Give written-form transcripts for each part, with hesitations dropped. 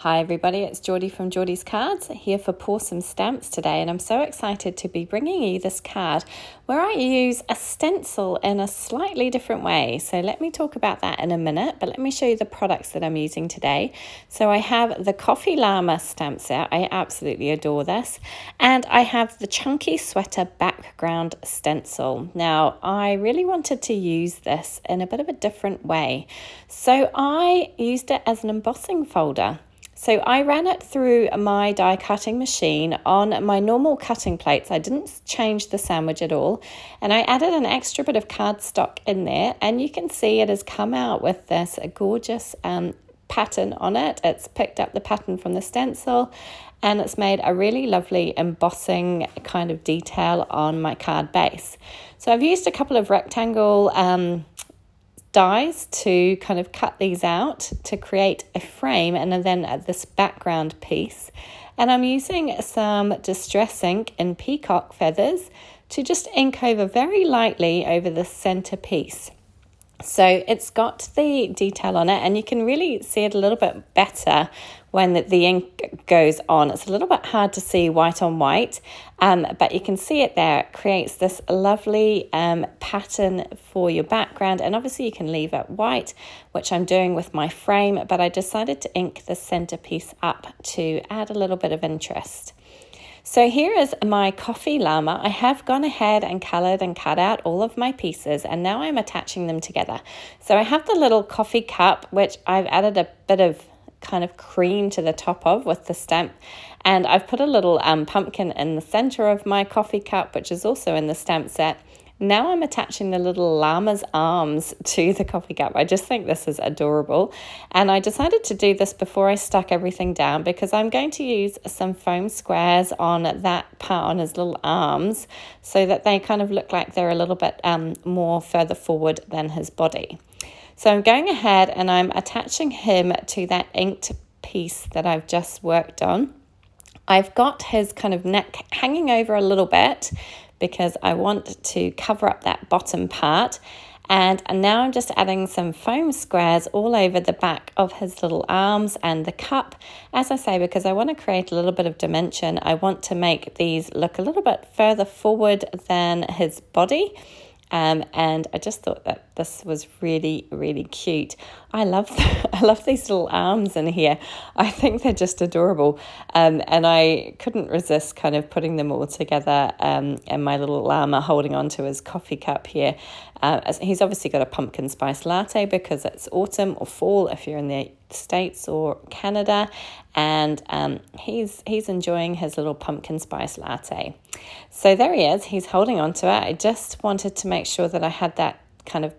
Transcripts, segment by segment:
Hi everybody, it's Geordie from Geordie's Cards here for Pour Some Stamps today, and I'm so excited to be bringing you this card where I use a stencil in a slightly different way. So let me talk about that in a minute, but let me show you the products that I'm using today. So I have the Coffee Llama stamp set. I absolutely adore this. And I have the Chunky Sweater background stencil. Now, I really wanted to use this in a bit of a different way. So I used it as an embossing folder. So I ran it through my die cutting machine on my normal cutting plates. I didn't change the sandwich at all. And I added an extra bit of cardstock in there. And you can see it has come out with this gorgeous pattern on it. It's picked up the pattern from the stencil. And it's made a really lovely embossing kind of detail on my card base. So I've used a couple of rectangle dies to kind of cut these out to create a frame and then this background piece. And I'm using some distress ink in peacock feathers to just ink over very lightly over the center piece. So it's got the detail on it, and you can really see it a little bit better when the ink goes on. It's a little bit hard to see white on white, but you can see it there. It creates this lovely pattern for your background, and obviously you can leave it white, which I'm doing with my frame, but I decided to ink the centerpiece up to add a little bit of interest. So here is my Coffee Llama. I have gone ahead and coloured and cut out all of my pieces, and now I'm attaching them together. So I have the little coffee cup, which I've added a bit of kind of cream to the top of with the stamp, and I've put a little pumpkin in the centre of my coffee cup, which is also in the stamp set. Now I'm attaching the little llama's arms to the coffee cup. I just think this is adorable. And I decided to do this before I stuck everything down because I'm going to use some foam squares on that part on his little arms so that they kind of look like they're a little bit more further forward than his body. So I'm going ahead and I'm attaching him to that inked piece that I've just worked on. I've got his kind of neck hanging over a little bit because I want to cover up that bottom part. And now I'm just adding some foam squares all over the back of his little arms and the cup. As I say, because I want to create a little bit of dimension, I want to make these look a little bit further forward than his body. And I just thought that this was really, really cute. I love these little arms in here. I think they're just adorable. And I couldn't resist kind of putting them all together and my little llama holding on to his coffee cup here. He's obviously got a pumpkin spice latte because it's autumn or fall if you're in the States or Canada. And he's enjoying his little pumpkin spice latte. So there he is. He's holding on to it. I just wanted to make sure that I had that kind of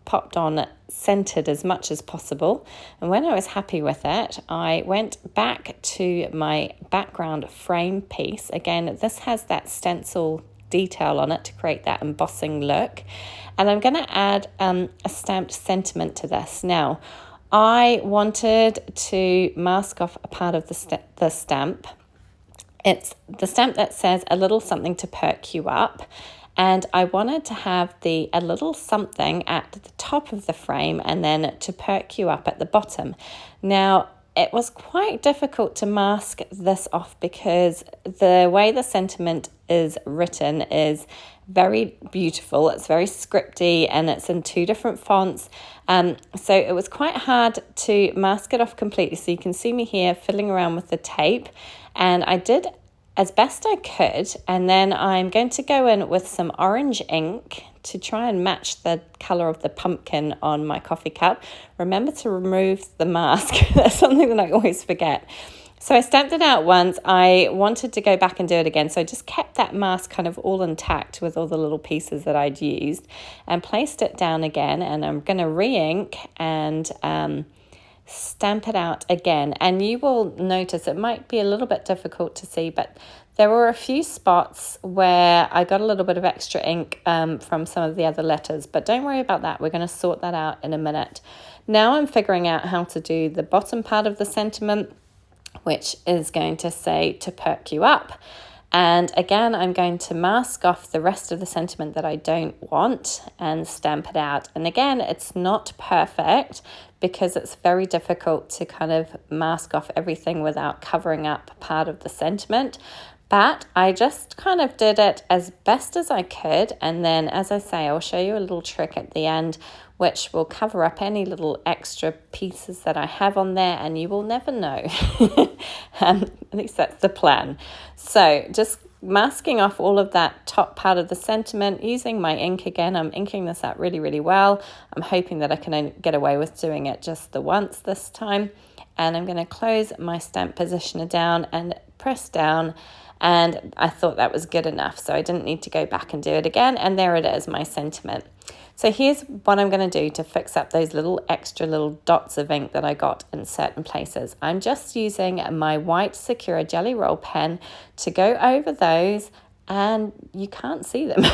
popped on centered as much as possible. And when I was happy with it, I went back to my background frame piece. Again, this has that stencil detail on it to create that embossing look. And I'm going to add a stamped sentiment to this. Now, I wanted to mask off a part of the stamp. It's the stamp that says a little something to perk you up. And I wanted to have a little something at the top of the frame and then to perk you up at the bottom. Now, it was quite difficult to mask this off because the way the sentiment is written is very beautiful. It's very scripty and it's in two different fonts. So it was quite hard to mask it off completely. So you can see me here fiddling around with the tape, and I did as best I could. And then I'm going to go in with some orange ink to try and match the colour of the pumpkin on my coffee cup. Remember to remove the mask. That's something that I always forget. So I stamped it out once. I wanted to go back and do it again. So I just kept that mask kind of all intact with all the little pieces that I'd used and placed it down again. And I'm going to re-ink and stamp it out again. And you will notice it might be a little bit difficult to see, but there were a few spots where I got a little bit of extra ink from some of the other letters, but don't worry about that. We're going to sort that out in a minute. Now I'm figuring out how to do the bottom part of the sentiment, which is going to say to perk you up. And again, I'm going to mask off the rest of the sentiment that I don't want and stamp it out. And again, it's not perfect because it's very difficult to kind of mask off everything without covering up part of the sentiment. But I just kind of did it as best as I could. And then, as I say, I'll show you a little trick at the end which will cover up any little extra pieces that I have on there, and you will never know. At least that's the plan. So just masking off all of that top part of the sentiment using my ink again. I'm inking this out really, really well. I'm hoping that I can get away with doing it just the once this time. And I'm going to close my stamp positioner down and press down. And I thought that was good enough, so I didn't need to go back and do it again. And there it is, my sentiment. So here's what I'm going to do to fix up those little extra little dots of ink that I got in certain places. I'm just using my white Sakura Jelly Roll pen to go over those, and you can't see them.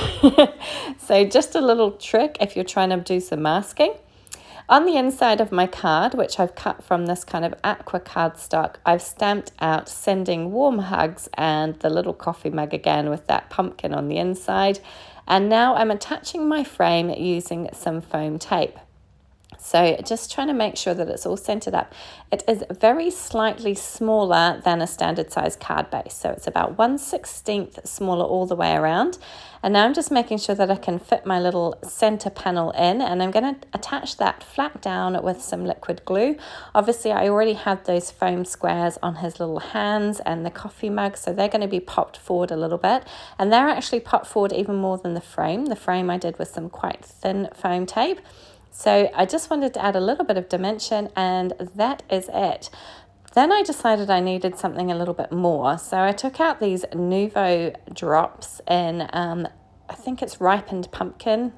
So just a little trick if you're trying to do some masking. On the inside of my card, which I've cut from this kind of aqua cardstock, I've stamped out sending warm hugs and the little coffee mug again with that pumpkin on the inside. And now I'm attaching my frame using some foam tape. So just trying to make sure that it's all centered up. It is very slightly smaller than a standard size card base. So it's about 1/16 smaller all the way around. And now I'm just making sure that I can fit my little center panel in, and I'm going to attach that flat down with some liquid glue. Obviously, I already had those foam squares on his little hands and the coffee mug, so they're going to be popped forward a little bit. And they're actually popped forward even more than the frame. The frame I did with some quite thin foam tape. So I just wanted to add a little bit of dimension, and that is it. Then I decided I needed something a little bit more. So I took out these Nouveau drops in, I think it's ripened pumpkin.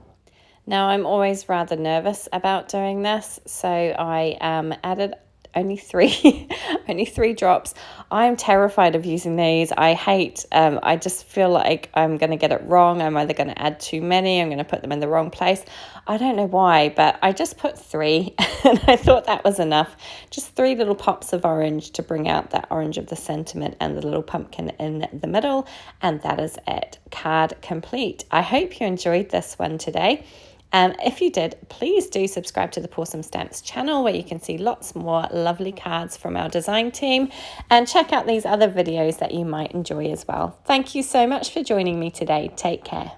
Now I'm always rather nervous about doing this, so I added only three drops. I'm terrified of using these. I just feel like I'm going to get it wrong. I'm either going to add too many, I'm going to put them in the wrong place. I don't know why, but I just put 3 and I thought that was enough. Just 3 little pops of orange to bring out that orange of the sentiment and the little pumpkin in the middle. And that is it. Card complete. I hope you enjoyed this one today. If you did, please do subscribe to the Pour Some Stamps channel, where you can see lots more lovely cards from our design team, and check out these other videos that you might enjoy as well. Thank you so much for joining me today. Take care.